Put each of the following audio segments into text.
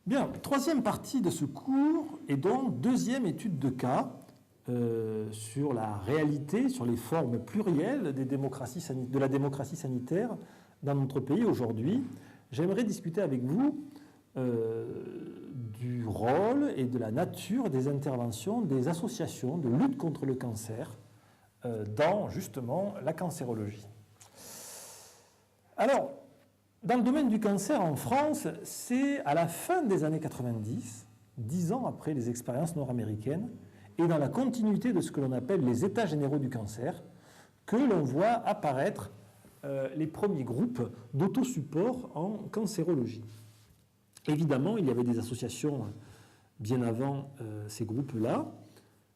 Bien, troisième partie de ce cours et donc deuxième étude de cas sur la réalité, sur les formes plurielles de la démocratie sanitaire dans notre pays aujourd'hui. J'aimerais discuter avec vous du rôle et de la nature des interventions des associations de lutte contre le cancer dans justement la cancérologie. Alors, dans le domaine du cancer en France, c'est à la fin des années 90, 10 ans après les expériences nord-américaines, et dans la continuité de ce que l'on appelle les états généraux du cancer, que l'on voit apparaître les premiers groupes d'autosupport en cancérologie. Évidemment, il y avait des associations bien avant ces groupes-là,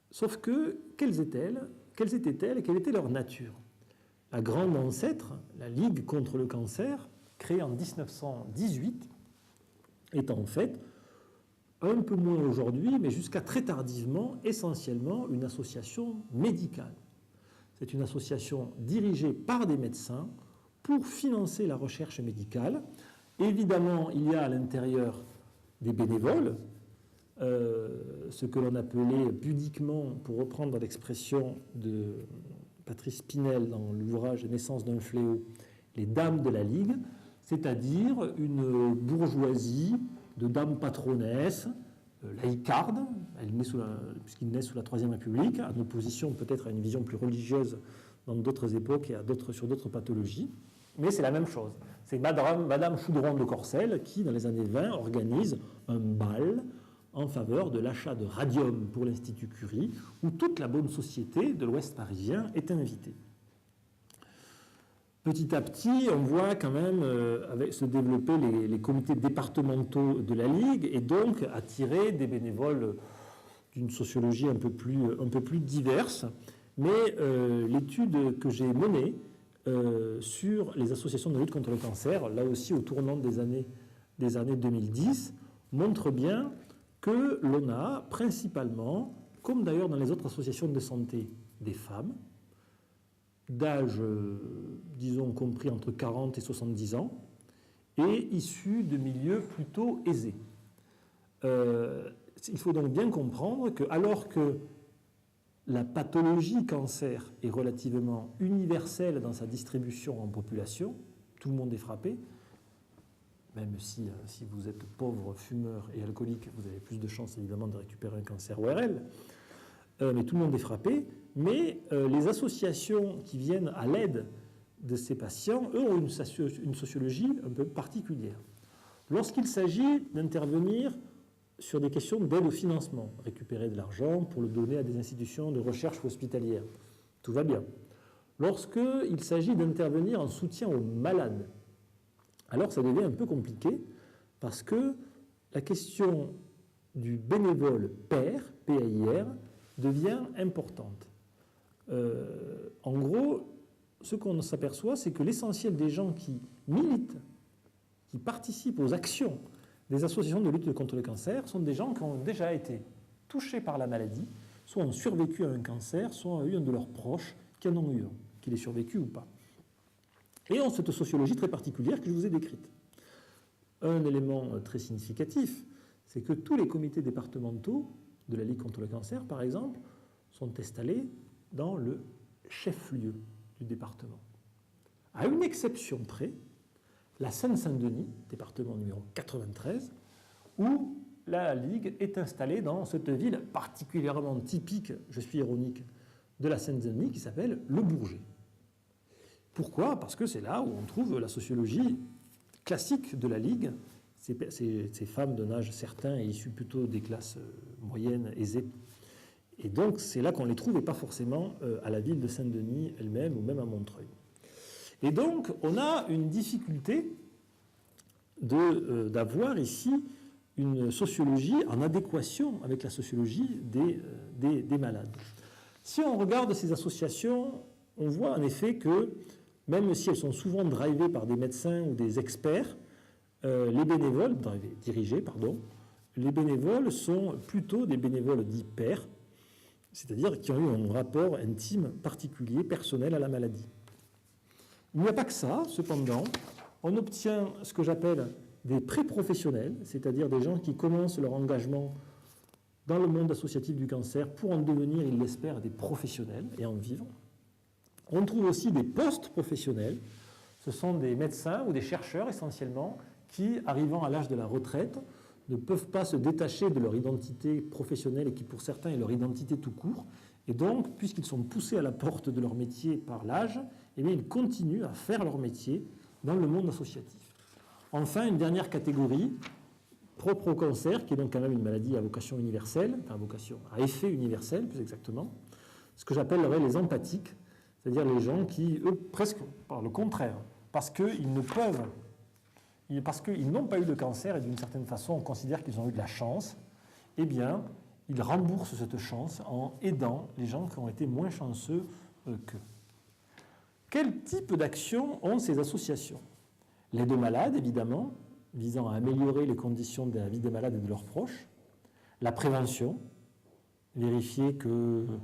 sauf que quelles étaient-elles et quelle était leur nature? La grande ancêtre, la Ligue contre le cancer, créée en 1918, est en fait, un peu moins aujourd'hui, mais jusqu'à très tardivement, essentiellement une association médicale. C'est une association dirigée par des médecins pour financer la recherche médicale. Évidemment, il y a à l'intérieur des bénévoles, ce que l'on appelait pudiquement, pour reprendre l'expression de Patrice Pinel dans l'ouvrage « Naissance d'un fléau », les dames de la Ligue, c'est-à-dire une bourgeoisie de dames patronesses, laïcardes, puisqu'ils naissent sous la Troisième République, en opposition peut-être à une vision plus religieuse dans d'autres époques et sur d'autres pathologies. Mais c'est la même chose. C'est Madame Choudron de Corcelles qui, dans les années 20, organise un bal en faveur de l'achat de radium pour l'Institut Curie, où toute la bonne société de l'Ouest parisien est invitée. Petit à petit, on voit quand même se développer les comités départementaux de la Ligue et donc attirer des bénévoles d'une sociologie un peu plus diverse. Mais l'étude que j'ai menée sur les associations de lutte contre le cancer, là aussi au tournant des années 2010, montre bien que l'on a principalement, comme d'ailleurs dans les autres associations de santé, des femmes, d'âge, disons, compris entre 40 et 70 ans, et issus de milieux plutôt aisés. Il faut donc bien comprendre que, alors que la pathologie cancer est relativement universelle dans sa distribution en population, tout le monde est frappé, même si vous êtes pauvre, fumeur et alcoolique, vous avez plus de chances évidemment de récupérer un cancer ORL, mais tout le monde est frappé. Mais les associations qui viennent à l'aide de ces patients, eux, ont une sociologie un peu particulière. Lorsqu'il s'agit d'intervenir sur des questions d'aide au financement, récupérer de l'argent pour le donner à des institutions de recherche hospitalière, tout va bien. Lorsqu'il s'agit d'intervenir en soutien aux malades, alors ça devient un peu compliqué parce que la question du bénévole PAIR, PAIR, devient importante. En gros, ce qu'on s'aperçoit, c'est que l'essentiel des gens qui militent, qui participent aux actions des associations de lutte contre le cancer, sont des gens qui ont déjà été touchés par la maladie, soit ont survécu à un cancer, soit ont eu un de leurs proches qui en ont eu un, qu'il ait survécu ou pas. Et ont cette sociologie très particulière que je vous ai décrite. Un élément très significatif, c'est que tous les comités départementaux de la Ligue contre le cancer, par exemple, sont installés dans le chef-lieu du département. À une exception près, la Seine-Saint-Denis, département numéro 93, où la Ligue est installée dans cette ville particulièrement typique, je suis ironique, de la Seine-Saint-Denis, qui s'appelle Le Bourget. Pourquoi? Parce que c'est là où on trouve la sociologie classique de la Ligue, ces femmes d'un âge certain et issues plutôt des classes moyennes, aisées. Et donc, c'est là qu'on les trouve et pas forcément à la ville de Saint-Denis elle-même ou même à Montreuil. Et donc, on a une difficulté d'avoir ici une sociologie en adéquation avec la sociologie des malades. Si on regarde ces associations, on voit en effet que, même si elles sont souvent drivées par des médecins ou des experts, les bénévoles, les bénévoles sont plutôt des bénévoles dits pairs, c'est-à-dire qui ont eu un rapport intime, particulier, personnel à la maladie. Il n'y a pas que ça, cependant, on obtient ce que j'appelle des pré-professionnels, c'est-à-dire des gens qui commencent leur engagement dans le monde associatif du cancer pour en devenir, ils l'espèrent, des professionnels et en vivre. On trouve aussi des post-professionnels. Ce sont des médecins ou des chercheurs essentiellement qui, arrivant à l'âge de la retraite, ne peuvent pas se détacher de leur identité professionnelle et qui pour certains est leur identité tout court. Et donc, puisqu'ils sont poussés à la porte de leur métier par l'âge, eh bien, ils continuent à faire leur métier dans le monde associatif. Enfin, une dernière catégorie, propre au cancer, qui est donc quand même une maladie à vocation universelle, enfin à effet universel plus exactement, ce que j'appellerais les empathiques, c'est-à-dire les gens qui, eux, presque par le contraire, parce qu'ils ne peuvent, parce qu'ils n'ont pas eu de cancer et d'une certaine façon on considère qu'ils ont eu de la chance, eh bien, ils remboursent cette chance en aidant les gens qui ont été moins chanceux qu'eux. Quel type d'action ont ces associations? L'aide aux malades, évidemment, visant à améliorer les conditions de la vie des malades et de leurs proches. La prévention, vérifier qu'on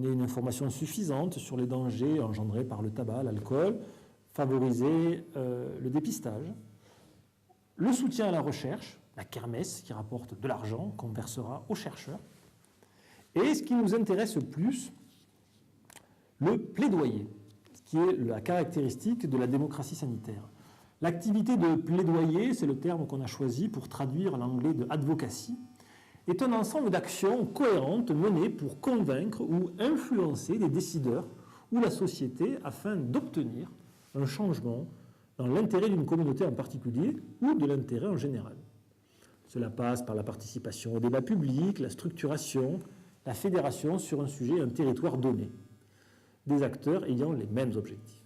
ait une information suffisante sur les dangers engendrés par le tabac, l'alcool, favoriser le dépistage. Le soutien à la recherche, la kermesse qui rapporte de l'argent qu'on versera aux chercheurs. Et ce qui nous intéresse le plus, le plaidoyer, qui est la caractéristique de la démocratie sanitaire. L'activité de plaidoyer, c'est le terme qu'on a choisi pour traduire l'anglais de advocacy, est un ensemble d'actions cohérentes menées pour convaincre ou influencer les décideurs ou la société afin d'obtenir un changement dans l'intérêt d'une communauté en particulier ou de l'intérêt en général. Cela passe par la participation au débat public, la structuration, la fédération sur un sujet, un territoire donné, des acteurs ayant les mêmes objectifs.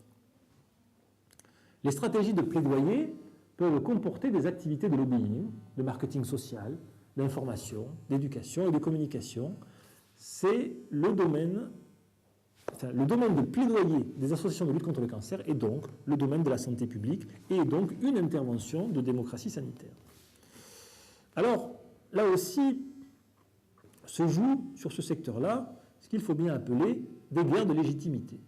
Les stratégies de plaidoyer peuvent comporter des activités de lobbying, de marketing social, d'information, d'éducation et de communication. C'est le domaine de plaidoyer des associations de lutte contre le cancer est donc le domaine de la santé publique et est donc une intervention de démocratie sanitaire. Alors, là aussi, se joue sur ce secteur-là ce qu'il faut bien appeler des guerres de légitimité.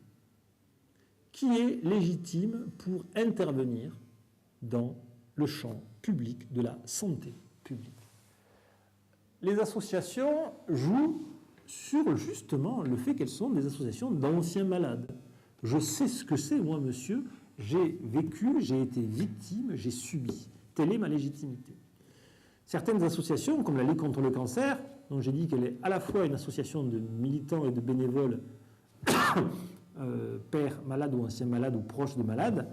Qui est légitime pour intervenir dans le champ public de la santé publique? Les associations jouent sur justement le fait qu'elles sont des associations d'anciens malades. Je sais ce que c'est, moi, monsieur, j'ai vécu, j'ai été victime, j'ai subi. Telle est ma légitimité. Certaines associations, comme la Ligue contre le cancer, dont j'ai dit qu'elle est à la fois une association de militants et de bénévoles pères malades ou anciens malades ou proches de malades,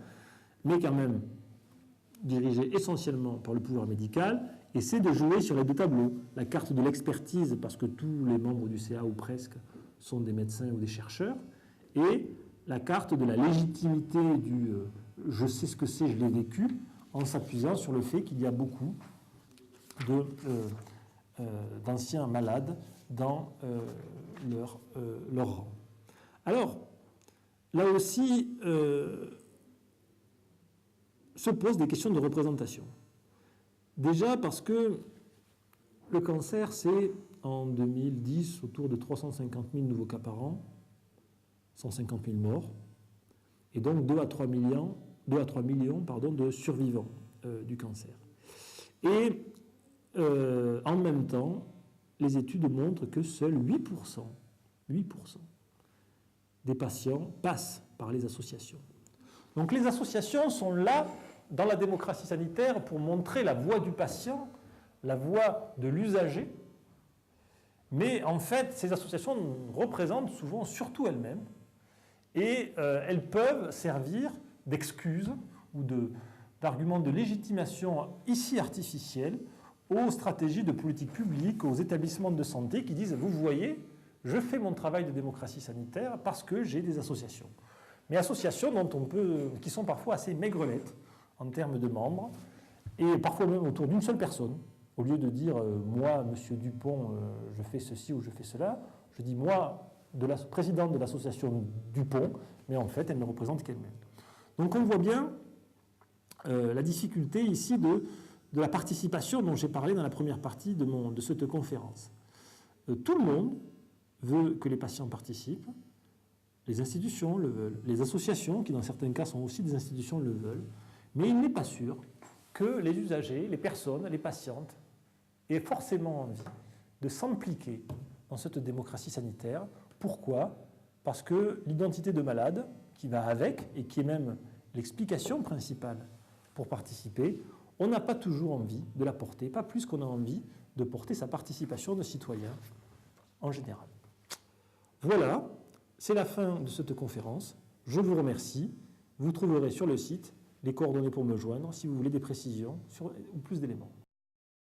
mais quand même dirigée essentiellement par le pouvoir médical, essaie de jouer sur les deux tableaux. La carte de l'expertise, parce que tous les membres du CA ou presque sont des médecins ou des chercheurs, et la carte de la légitimité du je sais ce que c'est, je l'ai vécu, en s'appuyant sur le fait qu'il y a beaucoup d'anciens malades dans leur rang. Alors, là aussi, se posent des questions de représentation. Déjà parce que le cancer, c'est en 2010 autour de 350 000 nouveaux cas par an, 150 000 morts, et donc 2 à 3 millions de survivants du cancer. Et en même temps, les études montrent que seuls 8% des patients passent par les associations. Donc les associations sont là dans la démocratie sanitaire pour montrer la voix du patient, la voix de l'usager, mais en fait ces associations représentent souvent surtout elles-mêmes et elles peuvent servir d'excuses ou d'arguments de légitimation ici artificiels aux stratégies de politique publique, aux établissements de santé qui disent « vous voyez, je fais mon travail de démocratie sanitaire parce que j'ai des associations ». Mais associations qui sont parfois assez maigrenettes en termes de membres, et parfois même autour d'une seule personne. Au lieu de dire moi, monsieur Dupont, je fais ceci ou je fais cela, je dis moi, présidente de l'association Dupont, mais en fait, elle ne représente qu'elle-même. Donc on voit bien la difficulté ici de la participation dont j'ai parlé dans la première partie de cette conférence. Tout le monde veut que les patients participent, les institutions le veulent, les associations, qui dans certains cas sont aussi des institutions, le veulent, mais il n'est pas sûr que les usagers, les personnes, les patientes aient forcément envie de s'impliquer dans cette démocratie sanitaire. Pourquoi? Parce que l'identité de malade qui va avec, et qui est même l'explication principale pour participer, on n'a pas toujours envie de la porter, pas plus qu'on a envie de porter sa participation de citoyen en général. Voilà, c'est la fin de cette conférence. Je vous remercie. Vous trouverez sur le site les coordonnées pour me joindre si vous voulez des précisions ou plus d'éléments.